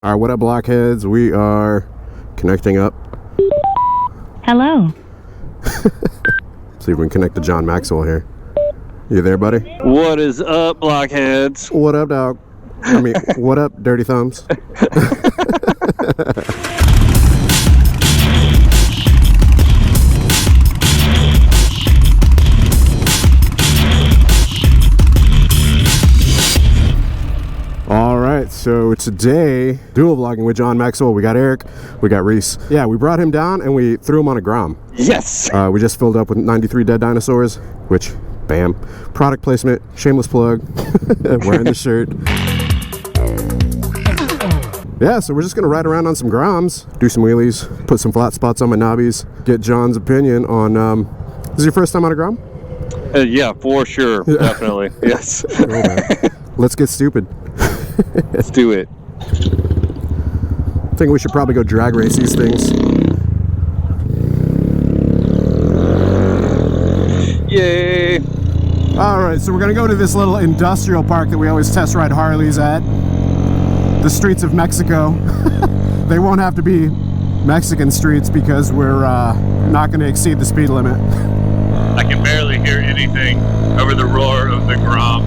All right, what up, Blockheads? We are connecting up. Hello. See if we can connect to John Maxwell here. You there, buddy? What is up, Blockheads? What up, dog? I mean, what up, Dirty Thumbs? Alright, so today, dual vlogging with John Maxwell. We got Eric, we got Reese. Yeah, we brought him down and we threw him on a Grom. Yes! We just filled up with 93 dead dinosaurs, which, bam. Product placement, shameless plug. Wearing the shirt. Yeah, so we're just gonna ride around on some Groms, do some wheelies, put some flat spots on my knobbies, get John's opinion on, this is your first time on a Grom? Yeah, for sure, definitely, yes. Let's get stupid. Let's do it. I think we should probably go drag race these things. Yay! Alright, so we're gonna go to this little industrial park that we always test ride Harleys at. The streets of Mexico. They won't have to be Mexican streets because we're not gonna exceed the speed limit. I can barely hear anything over the roar of the Grom.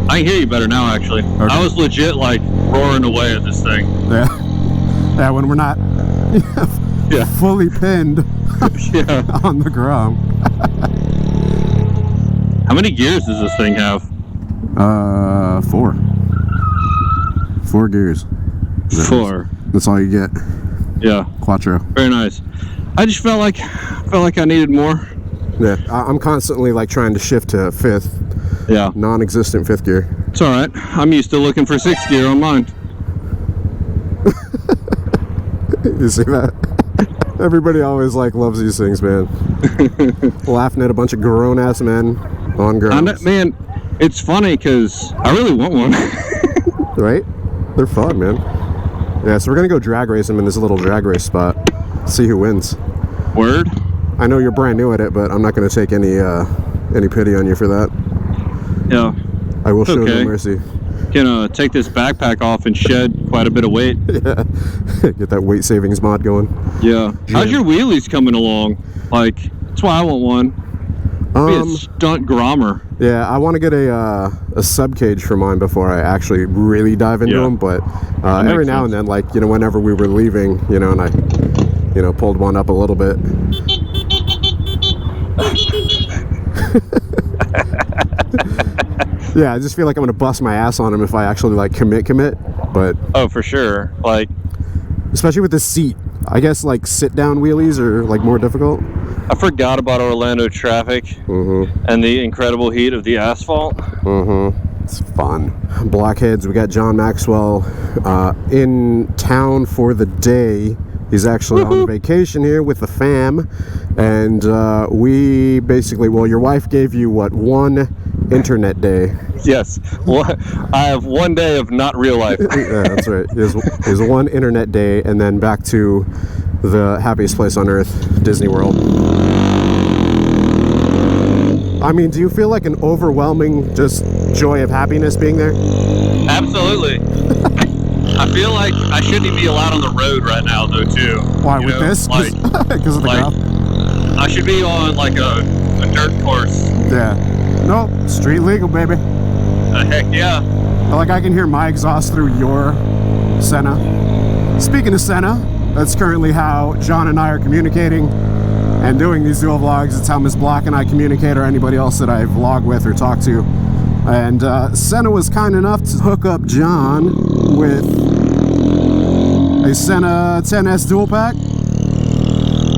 I can hear you better now, actually. Okay. I was legit, like, roaring away at this thing. Yeah. Yeah, when we're not fully pinned on the Grom. How many gears does this thing have? 4. 4 gears. 4. That's all you get. Yeah. Quattro. Very nice. I just felt like I needed more. Yeah, I'm constantly like trying to shift to 5th. Yeah. Non-existent 5th gear. It's all right. I'm used to looking for 6th gear on mine. You see that? Everybody always like loves these things, man. Laughing at a bunch of grown-ass men on Groms. Man, it's funny because I really want one. Right? They're fun, man. Yeah, so we're gonna go drag race them in this little drag race spot. See who wins. Word? I know you're brand new at it, but I'm not gonna take any pity on you for that. Yeah. I will show no mercy. Can take this backpack off and shed quite a bit of weight. Yeah. Get that weight savings mod going. Yeah. How's your wheelies coming along? Like, that's why I want one. Be a stunt Grommer. Yeah, I want to get a sub cage for mine before I actually really dive into them. But every now and then, like, you know, whenever we were leaving, you know, and I, you know, pulled one up a little bit. Yeah, I just feel like I'm gonna bust my ass on him if I actually like commit. But oh, for sure. Like, especially with the seat, I guess like sit down wheelies are like more difficult. I forgot about Orlando traffic and the incredible heat of the asphalt. It's fun. Blockheads, we got John Maxwell in town for the day. He's actually on vacation here with the fam, and we basically, well, your wife gave you what, one internet day? Yes, well, I have one day of not real life. Yeah, that's right. There's one internet day, and then back to the happiest place on earth, Disney World. I mean, do you feel like an overwhelming just joy of happiness being there? Absolutely. I feel like I shouldn't even be allowed on the road right now, though, too. Why, with this? Like, because of the ground? I should be on, like, a dirt course. Yeah. Nope, street legal, baby. Heck yeah. Like, I can hear my exhaust through your Senna. Speaking of Senna, that's currently how John and I are communicating and doing these dual vlogs. It's how Miss Block and I communicate, or anybody else that I vlog with or talk to. And Senna was kind enough to hook up John with a Senna 10S dual pack.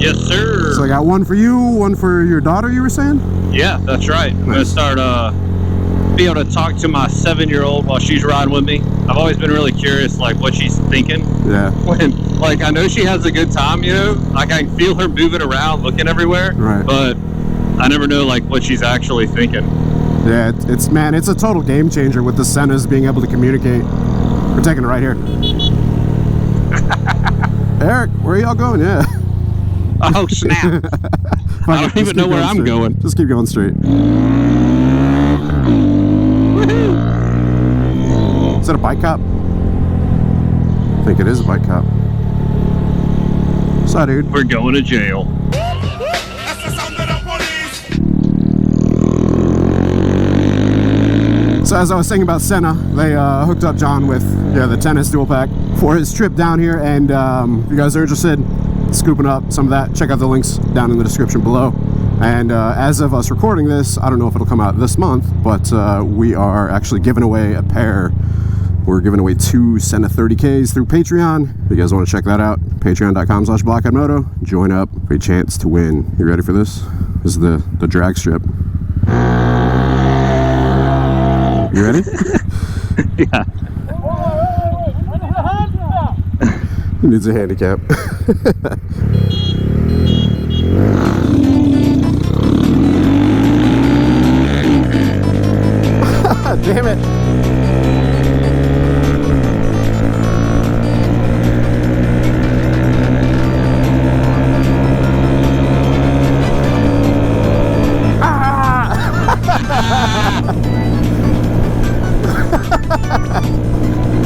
Yes, sir. So I got one for you, one for your daughter, you were saying? Yeah, that's right. I'm going to start be able to talk to my 7-year-old while she's riding with me. I've always been really curious, like, what she's thinking. Yeah. When, like, I know she has a good time, you know? Like, I can feel her moving around, looking everywhere. Right. But I never know, like, what she's actually thinking. Yeah, it's a total game changer with the Sennas being able to communicate. We're taking it right here. Eric, where are y'all going? Yeah. Oh, snap. I don't even know where I'm going. Just keep going straight. Is that a bike cop? think it is a bike cop. What's up, dude? We're going to jail. So as I was saying about Senna, they hooked up John with the tennis dual pack for his trip down here, and if you guys are interested in scooping up some of that, check out the links down in the description below. And as of us recording this, I don't know if it'll come out this month, but we are actually giving away a pair. We're giving away 2 Senna 30Ks through Patreon. If you guys want to check that out, patreon.com/Blockhead Moto. Join up, great chance to win. You ready for this? This is the drag strip. You ready? Yeah. He needs a handicap. Damn it.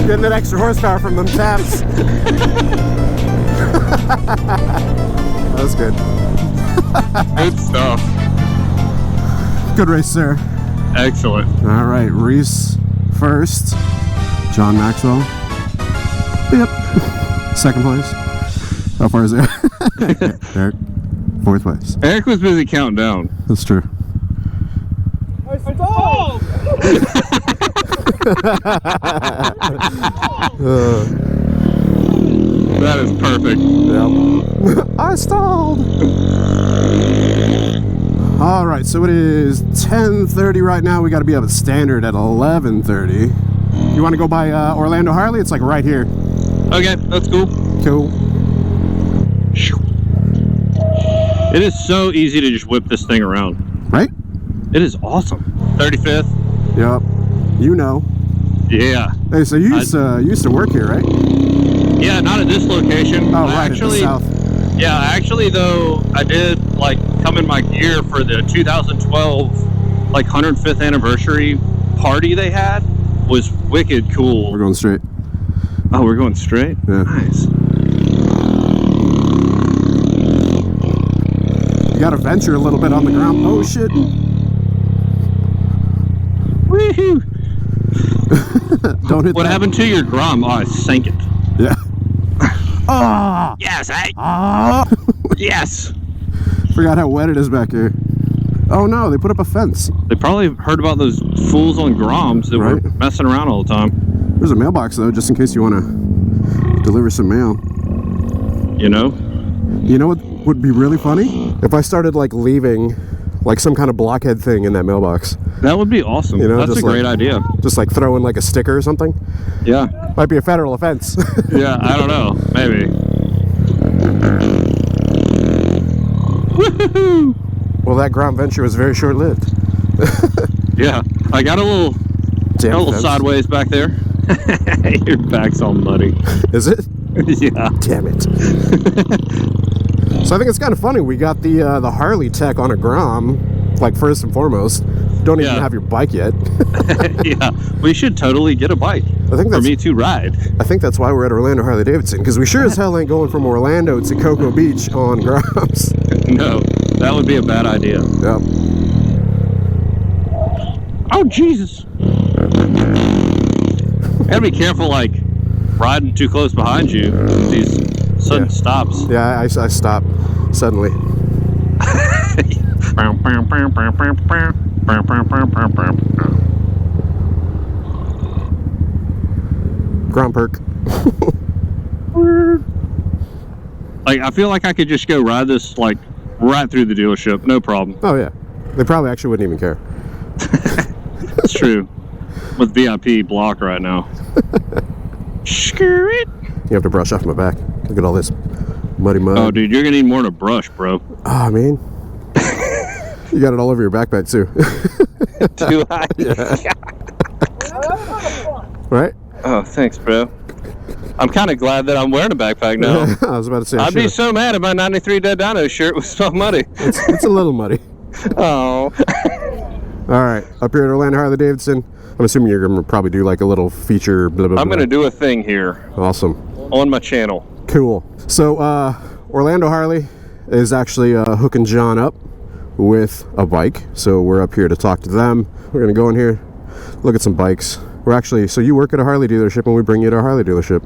Getting that extra horsepower from them taps. That was good. Good stuff. Good race, sir. Excellent. All right, Reese first. John Maxwell. Yep. Second place. How far is it? Eric. 4th place. Eric was busy counting down. That's true. That is perfect. Yep. I stalled. All right, so it is 10:30 right now. We got to be up at standard at 11:30. You want to go by Orlando Harley? It's like right here. Okay, that's cool. Cool. It is so easy to just whip this thing around. Right? It is awesome. 35th. Yep. You know. Yeah. Hey, so you used to work here, right? Yeah, not at this location. Oh, right, actually, at the south. Yeah, actually, though, I did, like, come in my gear for the 2012, like, 105th anniversary party they had. Was wicked cool. We're going straight. Oh, we're going straight? Yeah. Nice. You got to venture a little bit on the ground. Oh, shit. Woohoo! Don't hit What that. happened to your Grom? Oh, I sank it. Yeah. Ah! Yes, eh? Ah! Yes! Forgot how wet it is back here. Oh no, they put up a fence. They probably heard about those fools on Groms that were Right. messing around all the time. There's a mailbox though, just in case you want to deliver some mail. You know? You know what would be really funny? If I started like leaving like some kind of blockhead thing in that mailbox. That would be awesome. You know, that's a just great like- idea. Just like throw in like a sticker or something. Yeah. Might be a federal offense. Yeah, I don't know. Maybe. Woohoo! Well, that Grom venture was very short-lived. Yeah. I got a little, Damn fence. sideways back there. Your back's all muddy. Is it? Yeah. Damn it. So I think it's kind of funny. We got the Harley tech on a Grom, like first and foremost. Don't even Yeah. have your bike yet. Yeah. We should totally get a bike I think for that's me to ride. I think that's why we're at Orlando Harley-Davidson, because we sure as hell ain't going from Orlando to Cocoa Beach on Groms. No, that would be a bad idea. Yep. Oh, Jesus. Gotta be careful, like, riding too close behind you. These sudden Yeah. stops. Yeah, I stopped suddenly. Grom perk. Like, I feel like I could just go ride this, like, right through the dealership. No problem. Oh yeah. They probably actually wouldn't even care. It's true. With VIP block right now. Screw it. You have to brush off my back. Look at all this muddy mud. Oh, dude, you're gonna need more than a brush, bro. Ah, man. You got it all over your backpack too. Do I? Right? Oh, thanks, bro. I'm kind of glad that I'm wearing a backpack now. I was about to say. I'd be sure. so mad if my 93 Dead Dino shirt was so muddy. It's a little muddy. Oh. All right, up here at Orlando Harley-Davidson. I'm assuming you're gonna probably do like a little feature. Blah blah. I'm blah. gonna do a thing here. Awesome. on my channel. Cool. So Orlando Harley is actually hooking John up with a bike, so we're up here to talk to them. We're gonna go in here, look at some bikes. We're actually, so you work at a Harley dealership and we bring you to a Harley dealership.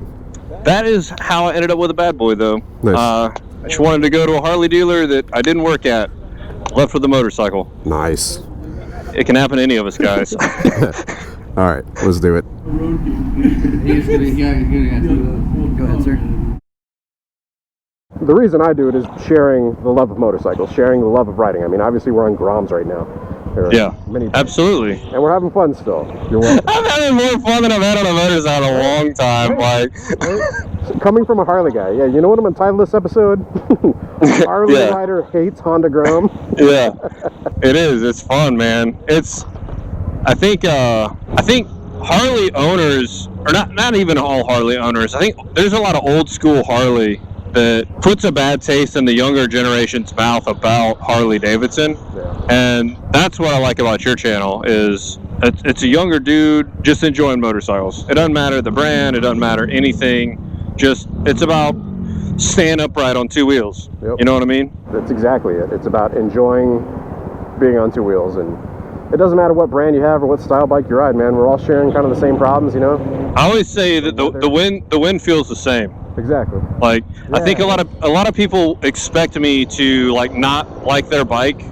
That is how I ended up with a bad boy, though. Nice. I just wanted to go to a Harley dealer that I didn't work at. Left with a motorcycle. Nice. It can happen to any of us, guys. All right, let's do it. Go ahead, sir. The reason I do it is sharing the love of motorcycles, sharing the love of riding. I mean, obviously we're on Groms right now. Yeah, absolutely. And we're having fun still. You're welcome. I'm having more fun than I've had on a motorcycle in a long time. Like, coming from a Harley guy, yeah. You know what I'm entitled this episode? Harley rider hates Honda Grom. Yeah, it is. It's fun, man. I think Harley owners, or not even all Harley owners. I think there's a lot of old school Harley that puts a bad taste in the younger generation's mouth about Harley-Davidson. Yeah. And that's what I like about your channel is it's a younger dude just enjoying motorcycles. It doesn't matter the brand, it doesn't matter anything. Just, it's about staying upright on two wheels. Yep. You know what I mean? That's exactly it. It's about enjoying being on two wheels, and it doesn't matter what brand you have or what style bike you ride, man. We're all sharing kind of the same problems, you know? I always say that the wind feels the same. Exactly. Like, yeah. I think a lot of people expect me to like not like their bike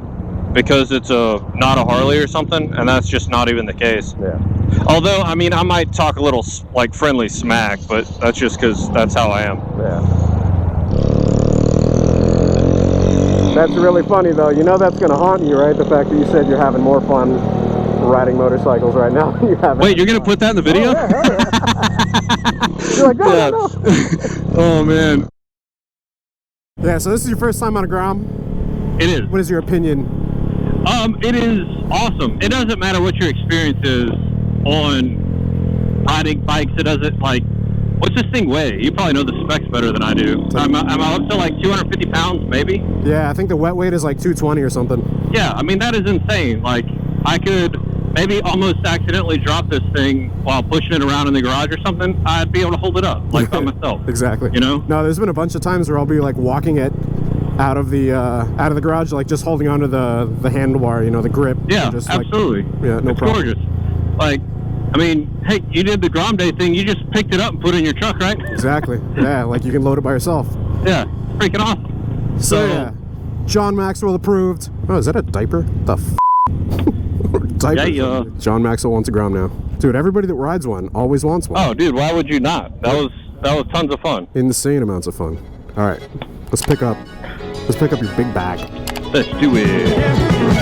because it's not a Harley or something, and that's just not even the case. Yeah. Although, I mean, I might talk a little like friendly smack, but that's just because that's how I am. Yeah. That's really funny, though. You know that's going to haunt you, right? The fact that you said you're having more fun riding motorcycles right now than you have. Wait, you're going to put that in the video? Oh, yeah. You're like, no. Oh, man. Yeah, so this is your first time on a Grom? It is. What is your opinion? It is awesome. It doesn't matter what your experience is on riding bikes. It doesn't, like, what's this thing weigh? You probably know the specs better than I do. I'm up to like 250 pounds, maybe? Yeah, I think the wet weight is like 220 or something. Yeah, I mean, that is insane. Like, I could maybe almost accidentally drop this thing while pushing it around in the garage or something. I'd be able to hold it up, like, by myself. Exactly. You know? No, there's been a bunch of times where I'll be like walking it out of the garage, like just holding onto the handlebar, you know, the grip. Yeah, just, absolutely. Like, yeah, no it's problem. Gorgeous. Like, I mean, hey, you did the Grom Day thing. You just picked it up and put it in your truck, right? Exactly. Yeah, like you can load it by yourself. Yeah, freaking awesome. So yeah, John Maxwell approved. Oh, is that a diaper? The diaper. Yeah. John Maxwell wants a Grom now. Dude, everybody that rides one always wants one. Oh, dude, why would you not? That was tons of fun. Insane amounts of fun. All right, let's pick up your big bag. Let's do it.